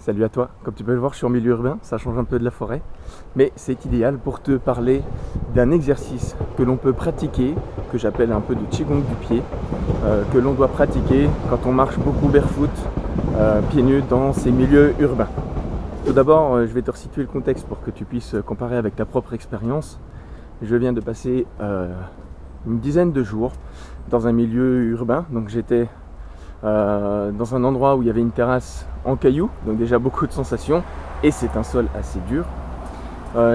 Salut à toi, comme tu peux le voir je suis en milieu urbain, ça change un peu de la forêt, mais c'est idéal pour te parler d'un exercice que l'on peut pratiquer, que j'appelle un peu du qigong du pied, que l'on doit pratiquer quand on marche beaucoup barefoot, pieds nus dans ces milieux urbains. Tout d'abord, je vais te resituer le contexte pour que tu puisses comparer avec ta propre expérience. Je viens de passer une dizaine de jours dans un milieu urbain, donc j'étais dans un endroit où il y avait une terrasse en cailloux, donc déjà beaucoup de sensations, et c'est un sol assez dur.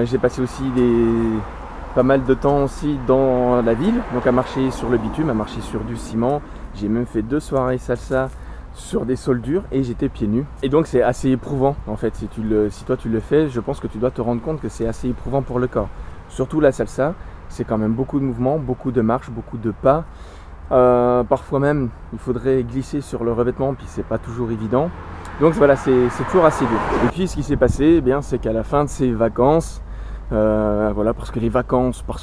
J'ai passé aussi pas mal de temps aussi dans la ville, donc à marcher sur le bitume, à marcher sur du ciment. J'ai même fait 2 soirées salsa sur des sols durs et j'étais pieds nus. Et donc c'est assez éprouvant en fait, si toi tu le fais, je pense que tu dois te rendre compte que c'est assez éprouvant pour le corps. Surtout la salsa, c'est quand même beaucoup de mouvements, beaucoup de marches, beaucoup de pas. Parfois même il faudrait glisser sur le revêtement, puis c'est pas toujours évident. Donc voilà, c'est toujours assez dur. Et puis ce qui s'est passé, c'est qu'à la fin de ces vacances, parce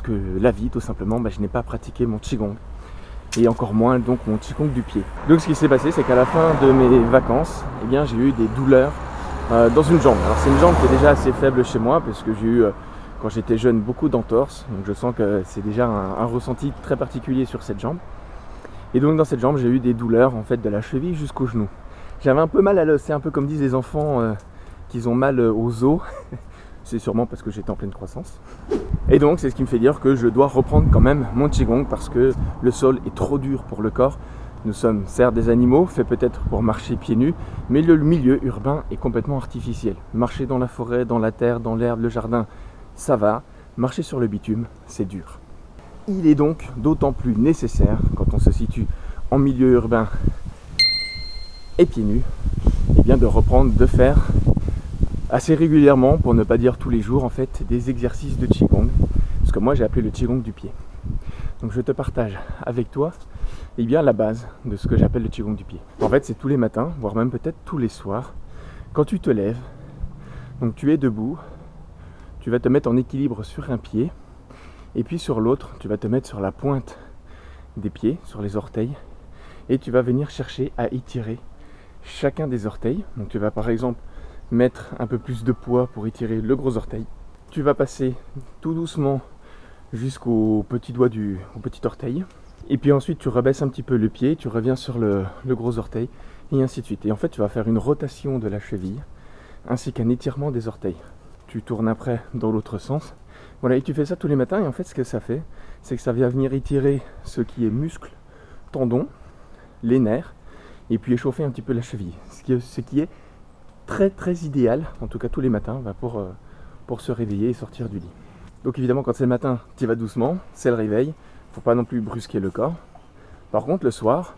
que la vie tout simplement, je n'ai pas pratiqué mon qigong. Et encore moins donc mon qigong du pied. Donc ce qui s'est passé, c'est qu'à la fin de mes vacances, j'ai eu des douleurs dans une jambe. Alors c'est une jambe qui est déjà assez faible chez moi, parce que j'ai eu quand j'étais jeune beaucoup d'entorses. Donc je sens que c'est déjà un ressenti très particulier sur cette jambe. Et donc dans cette jambe, j'ai eu des douleurs en fait de la cheville jusqu'au genou. J'avais un peu mal à l'os, c'est un peu comme disent les enfants qu'ils ont mal aux os. C'est sûrement parce que j'étais en pleine croissance. Et donc c'est ce qui me fait dire que je dois reprendre quand même mon qigong, parce que le sol est trop dur pour le corps. Nous sommes certes des animaux, faits peut-être pour marcher pieds nus, mais le milieu urbain est complètement artificiel. Marcher dans la forêt, dans la terre, dans l'herbe, le jardin, ça va. Marcher sur le bitume, c'est dur. Il est donc d'autant plus nécessaire, quand on se situe en milieu urbain et pieds nus, de reprendre, de faire assez régulièrement, pour ne pas dire tous les jours en fait, des exercices de qigong, ce que moi j'ai appelé le qigong du pied. Donc je te partage avec toi la base de ce que j'appelle le qigong du pied. En fait c'est tous les matins, voire même peut-être tous les soirs, quand tu te lèves, donc tu es debout, tu vas te mettre en équilibre sur un pied, et puis sur l'autre, tu vas te mettre sur la pointe des pieds, sur les orteils, et tu vas venir chercher à étirer chacun des orteils. Donc tu vas par exemple mettre un peu plus de poids pour étirer le gros orteil. Tu vas passer tout doucement jusqu'au petit doigt au petit orteil. Et puis ensuite tu rebaisses un petit peu le pied, tu reviens sur le gros orteil, et ainsi de suite. Et en fait tu vas faire une rotation de la cheville, ainsi qu'un étirement des orteils. Tu tournes après dans l'autre sens. Voilà, et tu fais ça tous les matins, et en fait ce que ça fait, c'est que ça vient venir étirer ce qui est muscle, tendons, les nerfs, et puis échauffer un petit peu la cheville. Ce qui est très très idéal, en tout cas tous les matins, pour se réveiller et sortir du lit. Donc évidemment quand c'est le matin, tu y vas doucement, c'est le réveil, faut pas non plus brusquer le corps. Par contre le soir,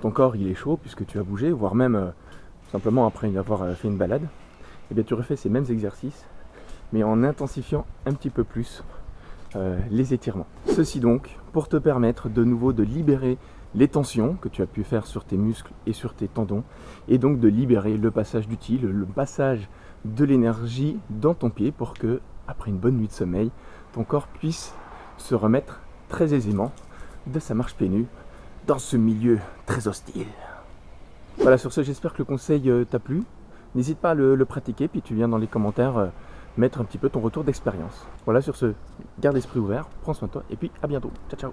ton corps il est chaud puisque tu as bougé, voire même simplement après avoir fait une balade, tu refais ces mêmes exercices, mais en intensifiant un petit peu plus les étirements. Ceci donc pour te permettre de nouveau de libérer les tensions que tu as pu faire sur tes muscles et sur tes tendons, et donc de libérer le passage d'utile, le passage de l'énergie dans ton pied, pour que, après une bonne nuit de sommeil, ton corps puisse se remettre très aisément de sa marche pieds nus dans ce milieu très hostile. Voilà, sur ce, j'espère que le conseil t'a plu. N'hésite pas à le pratiquer, puis tu viens dans les commentaires mettre un petit peu ton retour d'expérience. Voilà, sur ce, garde l'esprit ouvert, prends soin de toi, et puis à bientôt. Ciao, ciao.